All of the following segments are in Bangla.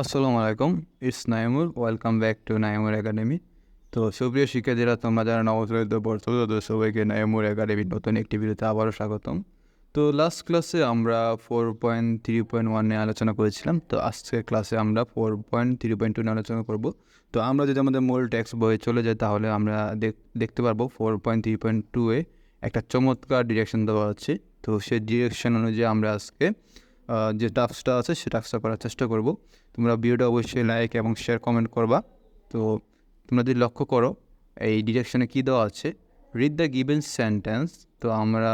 আসসালামু আলাইকুম, it's Naimur. Welcome back to Naimur academy. তো সুপ্রিয় শিক্ষার্থীরা, তোমরা যারা নবশ্রেণীতে পড়ছো তাদের সবাইকে নাইমুর একাডেমির নতুন একটি ভিডিওতে আবারও স্বাগতম। তো লাস্ট ক্লাসে আমরা 4.3.1 নিয়ে আলোচনা করেছিলাম। তো আজকের ক্লাসে আমরা 4.3.2 নিয়ে আলোচনা করব। তো আমরা যদি আমাদের মূল টেক্সট বইয়ে চলে যাই তাহলে আমরা দেখতে পারবো 4.3.2-এ একটা চমৎকার ডিরেকশন দেওয়া আছে। তো সেই ডিরেকশন অনুযায়ী আমরা আজকে যে টাস্কটা আছে সে টাস্কটা করার চেষ্টা করব। তোমরা ভিডিওটা অবশ্যই লাইক এবং শেয়ার কমেন্ট করবা। তো তোমরা যদি লক্ষ্য করো এই ডিরেকশনে কী দেওয়া আছে, রিড দ্য গিভেন সেন্টেন্স। তো আমরা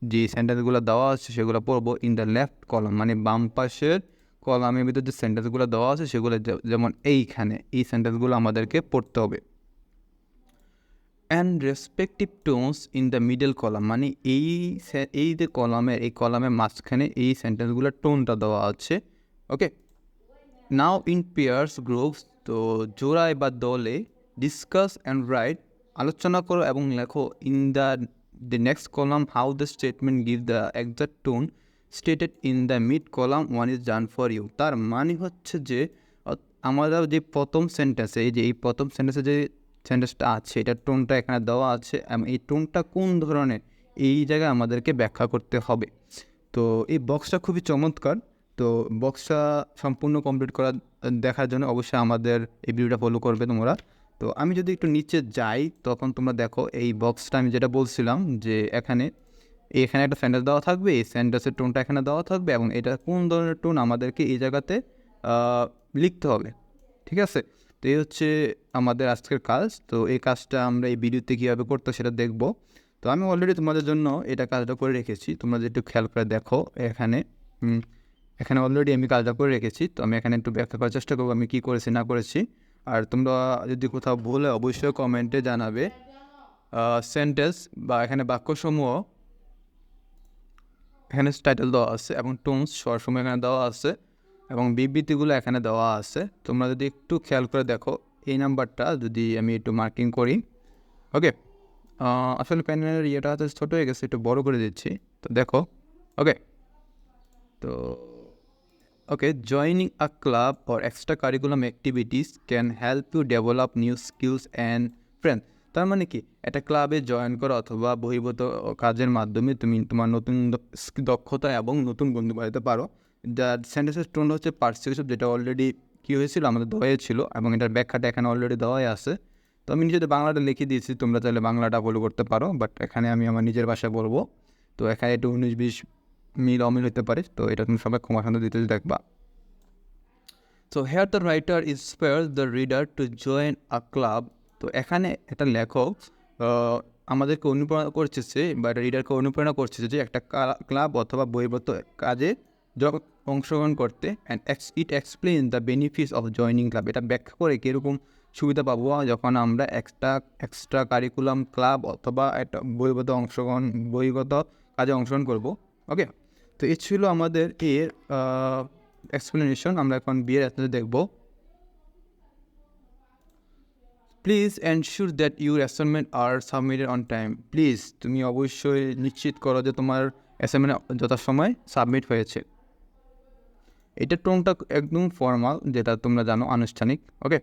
যে সেন্টেন্সগুলো দেওয়া আছে সেগুলো পড়বো ইন দ্য লেফট কলাম, মানে বাম পাশের কলামের ভিতর যে সেন্টেন্সগুলো দেওয়া আছে সেগুলো যেমন এইখানে এই সেন্টেন্সগুলো আমাদেরকে পড়তে হবে। And respective tones in the middle column, মানে এই যে কলামের মাঝখানে এই সেন্টেন্সগুলোর টোনটা দেওয়া আছে। ওকে, নাও ইন পেয়ার্স গ্রুপস, তো জোড়ায় বা দলে ডিসকাস অ্যান্ড রাইট, আলোচনা করো এবং লেখো in the next column how the statement give the exact tone stated in the mid column one is done for you. তার মানে হচ্ছে যে আমাদের যে প্রথম সেন্টেন্সে এই প্রথম সেন্টেন্সে যে সেন্টেন্সটা আছে এটার টোনটা এখানে দেওয়া আছে এবং এই টোনটা কোন ধরনের এই জায়গায় আমাদেরকে ব্যাখ্যা করতে হবে। তো এই বক্সটা খুবই চমৎকার। তো বক্সটা সম্পূর্ণ কমপ্লিট দেখার জন্য অবশ্যই আমাদের এই ভিডিওটা ফলো করবে তোমরা। তো আমি যদি একটু নিচে যাই তখন তোমরা দেখো এই বক্সটা আমি যেটা বলছিলাম যে এখানে একটা সেন্টেন্স দেওয়া থাকবে, এই সেন্টেন্সের টোনটা এখানে দেওয়া থাকবে এবং এটা কোন ধরনের টোন আমাদেরকে এই জায়গাতে লিখতে হবে। ঠিক আছে, তো এই হচ্ছে আমাদের আজকের কাজ। তো এই কাজটা আমরা এই ভিডিওতে কীভাবে করতে সেটা দেখব। তো আমি অলরেডি তোমাদের জন্য এটা কাজটা করে রেখেছি, তোমরা যদি একটু খেয়াল করে দেখো এখানে অলরেডি আমি কাজটা করে রেখেছি। তো আমি এখানে একটু ব্যাখ্যা করার চেষ্টা করবো আমি কী করেছি না করেছি। আর তোমরা যদি কোথাও ভুলে অবশ্যই কমেন্টে জানাবে। সেন্টেন্স বা এখানে বাক্যসমূহ এখানে টাইটেল দেওয়া আছে এবং টোনস সবসময় এখানে দেওয়া আছে এবং বিবৃতিগুলো এখানে দেওয়া আছে। তোমরা যদি একটু খেয়াল করে দেখো এই নাম্বারটা যদি আমি একটু মার্কিং করি। ওকে, আসলে প্যানেলের ইয়েটা হয়তো ছোটো হয়ে গেছে, একটু বড় করে দিচ্ছি। তো দেখো, ওকে, তো joining a club or extra curriculum activities can help you develop new skills and friends. তার মানে কি, একটা ক্লাবে জয়েন করা অথবা বহির্ভূত কাজের মাধ্যমে তুমি তোমার নতুন দক্ষতা এবং নতুন বন্ধু বানাতে পারো। দ্য সেন্টেন্সের টোন হচ্ছে পার্সিউসিভ, যেটা অলরেডি কী হয়েছিল আমাদের দেওয়াই ছিল এবং এটার ব্যাখ্যাটা এখানে অলরেডি দেওয়াই আছে। তো আমি নিজেদের বাংলাটা লিখে দিয়েছি, তোমরা চাইলে বাংলাটা ফলো করতে পারো, বাট এখানে আমি আমার নিজের ভাষায় বলবো। তো এখানে একটু 19-20 মিল অমিল হতে পারে, তো এটা তুমি সবাই ক্ষমাসান্ত দিতে দেখবা। So here the writer inspire the reader to join a club. তো এখানে একটা লেখক আমাদেরকে অনুপ্রেরণা করছে বা রিডারকে অনুপ্রেরণা করছে যে একটা ক্লাব অথবা বহির্ভূত কাজে অংশগ্রহণ করতে। And it explain the benefits of joining club, এটা ব্যাখ্যা করে কীরকম সুবিধা পাবো যখন আমরা এক্সট্রা কারিকুলাম ক্লাব অথবা একটা বহির্গত কাজে অংশগ্রহণ করবো। ওকে, তো এই ছিল আমাদের এর এক্সপ্লেনেশন। আমরা এখন বিয়ের অ্যাসেসমেন্ট দেখব। Please ensure that your assignment R submitted on time. Please তুমি অবশ্যই নিশ্চিত করো যে তোমার অ্যাসাইনমেন্ট যথাসময় সাবমিট হয়েছে। এটার টোনটা একদম ফর্মাল, যেটা তোমরা জানো, আনুষ্ঠানিক। ওকে,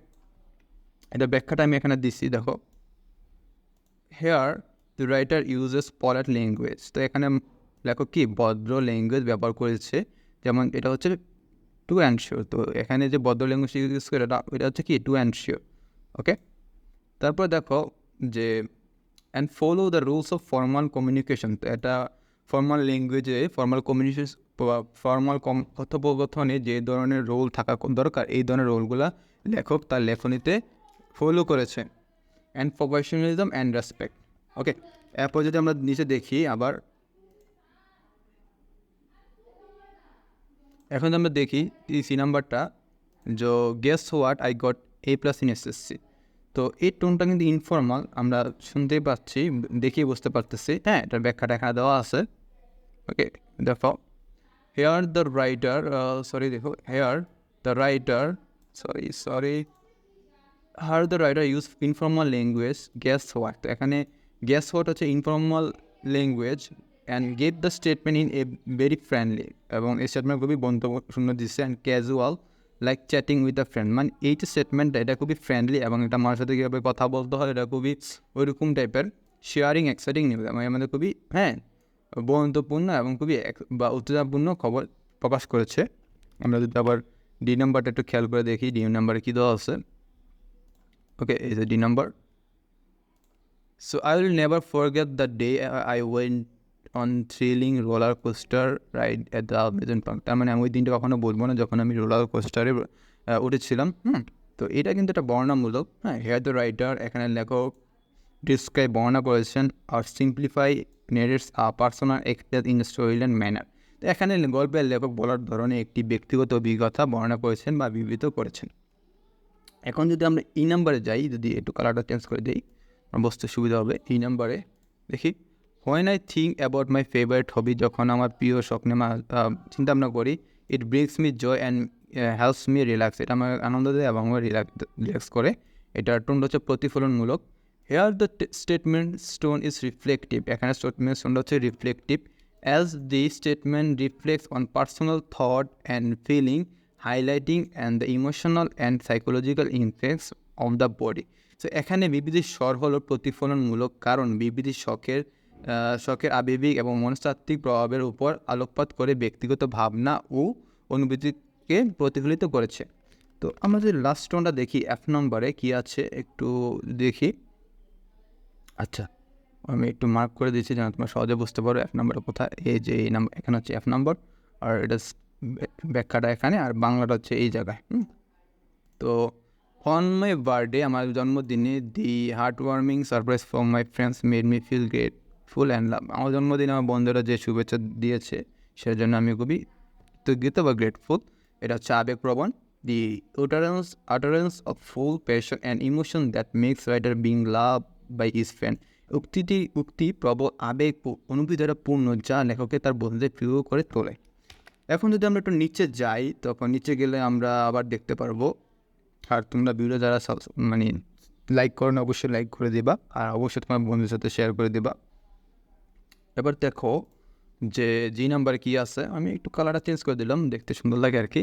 এটা ব্যাখ্যাটা আমি এখানে দিচ্ছি, দেখো। Here the writer uses polite language. তো এখানে লেখক কি ভদ্র ল্যাঙ্গুয়েজ ব্যবহার করেছে, যেমন এটা হচ্ছে টু এনশিওর। তো এখানে যে ভদ্র ল্যাঙ্গুয়েজ ইউজ করে এটা হচ্ছে কি টু এনশিওর। ওকে, তারপর দেখো যে and follow the rules of formal communication. তো এটা ফর্মাল ল্যাঙ্গুয়েজে ফর্মাল কথোপকথনে যে ধরনের রোল থাকা দরকার এই ধরনের রোলগুলা লেখক তার লেখনীতে ফলো করেছে। And professionalism and respect. Okay, এরপর যদি আমরা নিচে দেখি আবার, এখন আমরা দেখি সি নাম্বারটা, যে guess what I got A+ in SSC। তো এই টোনটা কিন্তু ইনফর্মাল, আমরা শুনতেই পাচ্ছি, দেখেই বুঝতে পারতেছি। হ্যাঁ, এটার ব্যাখ্যাটা এখানে দেওয়া আছে। ওকে, দেখো here the writer use informal language guess what. তো এখানে গেস হোয়াট হচ্ছে informal language and get the statement in a very friendly, এবং এই স্টেটমেন্ট খুবই বন্ধুত্বপূর্ণ দিচ্ছে, and casual like chatting with a friend, মানে এই যে স্টেটমেন্টটা এটা খুবই ফ্রেন্ডলি এবং এটা আমার সাথে কীভাবে কথা বলতে হয় এটা খুবই ওইরকম টাইপের। শেয়ারিং এক্সাইটিং নিউজ মানে আমাদের খুবই বন্ধুত্বপূর্ণ এবং খুবই বা উত্তেজনাপূর্ণ খবর প্রকাশ করেছে। আমরা যদি আবার ডি নাম্বারটা একটু খেয়াল করে দেখি ডি নাম্বারে কী দেওয়া আছে। ওকে, এই যে D number. So I will never forget the day I went on thrilling roller coaster ride at the amusement park. তার মানে আমি ওই দিনটা কখনো বলবো না যখন আমি রোলার কোস্টারে উঠেছিলাম। তো এটা কিন্তু একটা বর্ণনামূলক। হেয়ার দ্য রাইটার, এখানে লেখক ডিসক্রাইব বর্ণনা করেছেন আর simplify narrates personal experience in story line manner. তো এখানে গল্পের লেখক বলার ধরনে একটি ব্যক্তিগত অভিজ্ঞতা বর্ণনা করেছেন বা বিবৃত করেছেন। এখন যদি আমরা ই নাম্বারে যাই, যদি একটু কালারটা চেঞ্জ করে দিই আমার বুঝতে সুবিধা হবে। ই নাম্বারে দেখি, when I think about my favourite hobby, যখন আমার প্রিয় শখ নিয়ে চিন্তা ভাবনা করি, it brings me joy and helps me relax, এটা আমার আনন্দ দেয় এবং আমার রিল্যাক্স করে। এটার টোনটা হচ্ছে প্রতিফলনমূলক। Here the statement stone is reflective, এখানে স্টেটমেন্ট স্টোনটা হচ্ছে reflective, as the statement reflects on personal thought and feeling, highlighting and the emotional and psychological influence of the body. So এখানে বিবৃতির স্বর হলো প্রতিফলনমূলক, কারণ বিবৃতি শখের আবেগিক এবং মনস্তাত্ত্বিক প্রভাবের উপর আলোকপাত করে ব্যক্তিগত ভাবনা ও অনুভূতিকে প্রতিফলিত করেছে। তো আমরা যদি লাস্ট টোনটা দেখি এফ নম্বরে কী আছে একটু দেখি। আচ্ছা, আমি একটু মার্ক করে দিচ্ছি যেন তোমরা সহজে বুঝতে পারো এফ নাম্বারটা কোথায়। এই যে এই নাম্বার, এখানে হচ্ছে এফ নাম্বার, আর এটা ব্যাখ্যাটা এখানে, আর বাংলাটা হচ্ছে এই জায়গায়। তো অন মাই বার্থডে, আমার জন্মদিনে, the heart warming surprise from my friends made me feel grateful and love. আমার জন্মদিনে আমার বন্ধুরা যে শুভেচ্ছা দিয়েছে সেজন্য আমি খুবই কৃতজ্ঞ বা গ্রেটফুল। এটা হচ্ছে আবেগপ্রবণ। The utterance of full passion and emotion that makes writer being love by his friend. উক্তি প্রবল আবেগ অনুভূতি দ্বারা পূর্ণ, যা লেখককে তার বন্ধুদের প্রিয় করে তোলে। এখন যদি আমরা একটু নিচে যাই, তখন নিচে গেলে আমরা আবার দেখতে পারবো। আর তোমরা ভিডিও যারা মানে লাইক করো না, অবশ্যই লাইক করে দিবা, আর অবশ্যই তোমার বন্ধুদের সাথে শেয়ার করে দিবা। এবার দেখো যে জি নাম্বারে কী আছে, আমি একটু কালারটা চেঞ্জ করে দিলাম, দেখতে সুন্দর লাগে আর কি,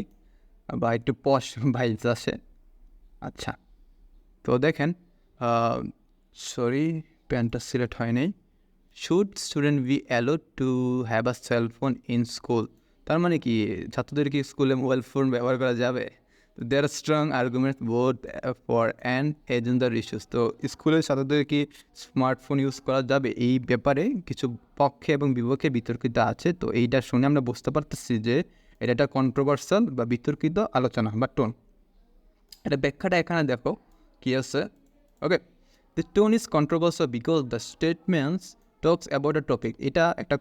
বা একটু পশ ভাইবস আসে। আচ্ছা, তো দেখেন, সরি প্যানটা সিলেক্ট হয় নাই। Should student be allowed to have a cellphone in school? তার মানে কি ছাত্রদের কি স্কুলে মোবাইল ফোন ব্যবহার করা যাবে? There strong arguments both for and against the issues. তো স্কুলের ছাত্রদের কি স্মার্টফোন ইউজ করা যাবে, এই ব্যাপারে কিছু পক্ষে এবং বিপক্ষে বিতর্কিত আছে। তো এইটা শুনে আমরা বুঝতে পারতেছি যে এটা একটা কন্ট্রোভার্সাল বা বিতর্কিত আলোচনা বা টোন। এটা ব্যাখ্যাটা এখানে দেখো কি আছে। Okay, the tone is controversial because the statements talks about a topic. এটা একটা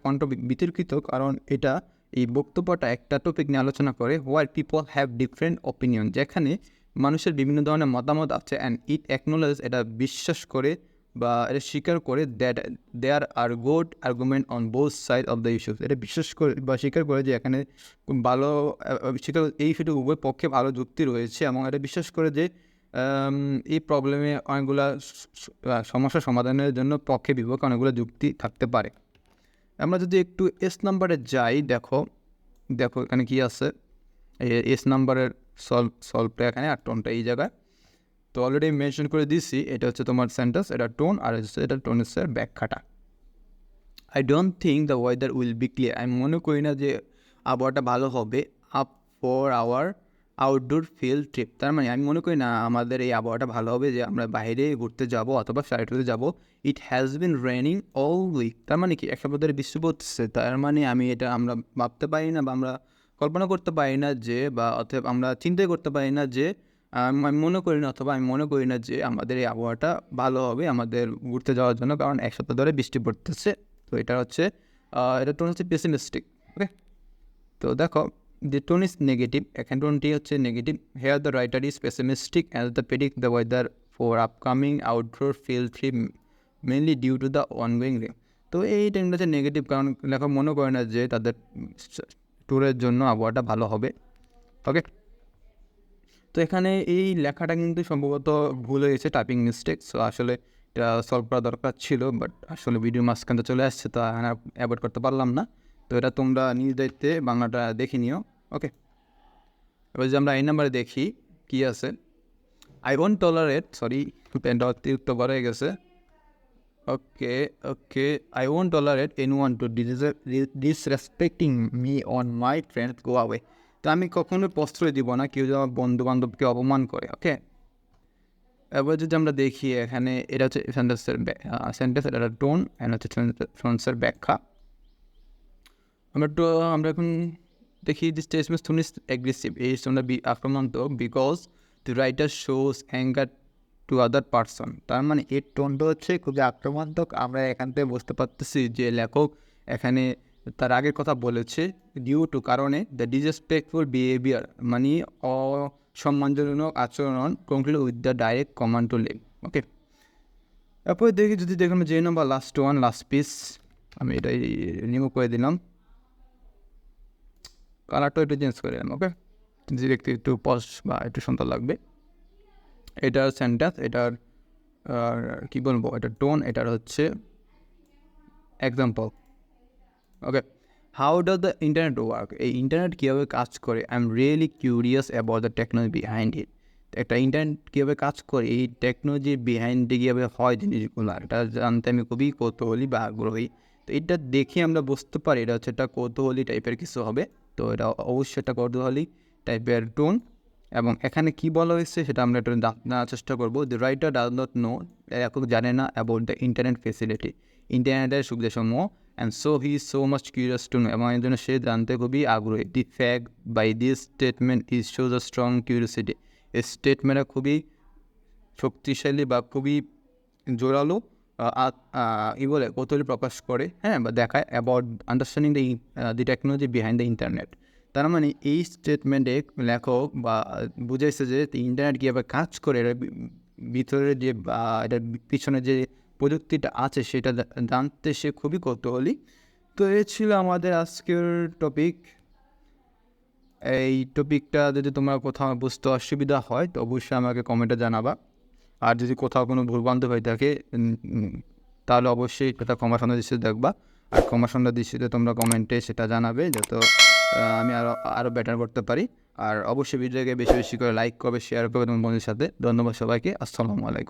বিতর্কিত কারণ এটা এই বক্তব্যটা একটা টপিক নিয়ে আলোচনা করে, where people have different opinion, যেখানে মানুষের বিভিন্ন ধরনের মতামত আছে, অ্যান্ড ইট অ্যাকনোলেজ, এটা বিশ্বাস করে বা এটা স্বীকার করে, that there are good argument on both side of the issues. এটা বিশ্বাস করে বা স্বীকার করে যে এখানে ভালো স্বীকার এই ফিটে উভয় পক্ষে ভালো যুক্তি রয়েছে, এবং এটা বিশ্বাস করে যে এই প্রবলেমে অনেকগুলো সমস্যা সমাধানের জন্য পক্ষে বিপক্ষে অনেকগুলো যুক্তি থাকতে পারে। আমরা যদি একটু এস নাম্বারে যাই, দেখো এখানে কি আছে, এস নাম্বারের সলভটা এখানে, আর টোনটা এই জায়গায়। তো অলরেডি মেনশন করে দিছি, এটা হচ্ছে তোমার সেন্টেন্স, এটা টোন, আর হচ্ছে এটা টোনের ব্যাখ্যাটা। I don't think the weather will be clear, আমি মনে করি না যে আবহাওয়াটা ভালো হবে up for our outdoor field trip. তার মানে আমি মনে করি না আমাদের এই আবহাওয়াটা ভালো হবে যে আমরা বাইরে ঘুরতে যাব অথবা ফ্লাইটে যাব। It has been raining all week, তার মানে কি এক সপ্তাহ ধরে বৃষ্টি পড়তেছে। তার মানে আমরা ভাবতে পারি না বা আমরা কল্পনা করতে পারি না যে, বা অথবা আমরা চিন্তাই করতে পারি না যে, আমি মনে করি না যে আমাদের এই আবহাওয়াটা ভালো হবে আমাদের ঘুরতে যাওয়ার জন্য, কারণ এক সপ্তাহ ধরে বৃষ্টি পড়তেছে। তো এটা টোন হচ্ছে পেসিমিস্টিক। ওকে, তো দেখো দি টোন ইজ নেগেটিভ, এখানে টোনটি হচ্ছে negative. Here the writer is pessimistic as the predict the weather for upcoming outdoor field trip mainly due to the ongoing rain. তো এই টোনটা হচ্ছে নেগেটিভ, কারণ লেখক মনে করে না যে তাদের ট্যুরের জন্য আবহাওয়াটা ভালো হবে। ওকে, তো এখানে এই লেখাটা কিন্তু সম্ভবত ভুল হয়েছে, টাইপিং মিস্টেক। সো আসলে এটা সলভ করা দরকার ছিল, বাট আসলে ভিডিও মাঝখানটা চলে আসছে, তো অ্যাভয়েড করতে পারলাম না। তো এটা তোমরা নিজ দায়িত্বে বাংলাটা দেখে নিও। ওকে, এবার যদি আমরা এই নাম্বারে দেখি কী আছে, আই ওয়ান্ট টলারেট, সরি পেনটা অতিরিক্ত বড় হয়ে গেছে, okay I want tolerate anyone to disrespecting me on my friends go away. তো আমি কখনোই প্রশ্রয় দিব না কেউ যদি আমার বন্ধু বান্ধবকে অপমান করে। ওকে, এবার যদি আমরা দেখি এখানে এটা হচ্ছে সেন্টেন্স, এটা টোন অ্যান্ড হচ্ছে সেন্টেন্সের ব্যাখ্যা। আমরা এখন দেখি this statement tone is aggressive, এই টোনটা আক্রমণাত্মক, because the writer shows anger to other person. তার মানে এর টোনটা হচ্ছে খুবই আক্রমণাত্মক। আমরা এখান থেকে বুঝতে পারতেছি যে লেখক এখানে তার আগের কথা বলেছে, ডিউ টু কারণে দ্য ডিসরেসপেক্টফুল বিহেভিয়ার মানে অসম্মানজনক আচরণ conclude with the direct command to leave. Okay, তারপরে যদি দেখুন যে নাম্বার লাস্ট পিস, আমি এটাই রিমুভ করে দিলাম, কালারটা একটু চেঞ্জ করে দিলাম। ওকে, যদি দেখতে একটু পজ বা একটু সুন্দর লাগবে। এটার সেন্টেন্স, এটার কী বলবো, এটার টোন, এটার হচ্ছে example. Okay, how does the internet work, এই ইন্টারনেট কীভাবে কাজ করে, I am really curious about the technology behind it. একটা ইন্টারনেট কীভাবে কাজ করে, এই টেকনোলজি বিহাইন্ডে কীভাবে হয় জিনিসগুলো, এটা জানতে আমি খুবই কৌতূহলী বা আগ্রহী। তো এটা দেখে আমরা বুঝতে পারি এটা হচ্ছে একটা কৌতূহলী টাইপের কিছু হবে। তো এটা অবশ্যই একটা কৌতূহলী টাইপের টোন। এবং এখানে কি বলা হয়েছে সেটা আমরা একটু জানার চেষ্টা করবো। The writer does not know, এখন জানে না অ্যাবাউট দ্য ইন্টারনেট ফেসিলিটি, ইন্টারনেটের সুবিধাসমূহ, and so he is so much curious to know, এবং এই জন্য সে জানতে খুবই আগ্রহী। The fact by this statement is shows a strong curiosity, এই স্টেটমেন্টটা খুবই শক্তিশালী বা খুবই জোরালো বলে কৌতূহলী প্রকাশ করে, হ্যাঁ, বা দেখায় about understanding the technology behind the internet. তার মানে এই স্টেটমেন্টে লেখক বা বুঝাইছে যে ইন্টারনেট কীভাবে কাজ করে, এর ভিতরে যে এটার পিছনে যে প্রযুক্তিটা আছে সেটা জানতে সে খুবই কৌতূহলী। তো এই ছিল আমাদের আজকের টপিক। এই টপিকটা যদি তোমার কোথাও বুঝতে অসুবিধা হয় তো অবশ্যই আমাকে কমেন্টে জানাবা। আর যদি কোথাও কোনো ভুলভ্রান্তি হয়ে থাকে তাহলে অবশ্যই সেটা ক্ষমাসুন্দর দৃষ্টিতে দেখবা। আর ক্ষমাসুন্দর দৃষ্টিতে তোমরা কমেন্টে সেটা জানাবে যাতে আমি আরও বেটার করতে পারি। আর অবশ্যই ভিডিওকে বেশি বেশি করে লাইক করবে, শেয়ার করবে তোমার বন্ধুদের সাথে। ধন্যবাদ সবাইকে, আসসালামু আলাইকুম।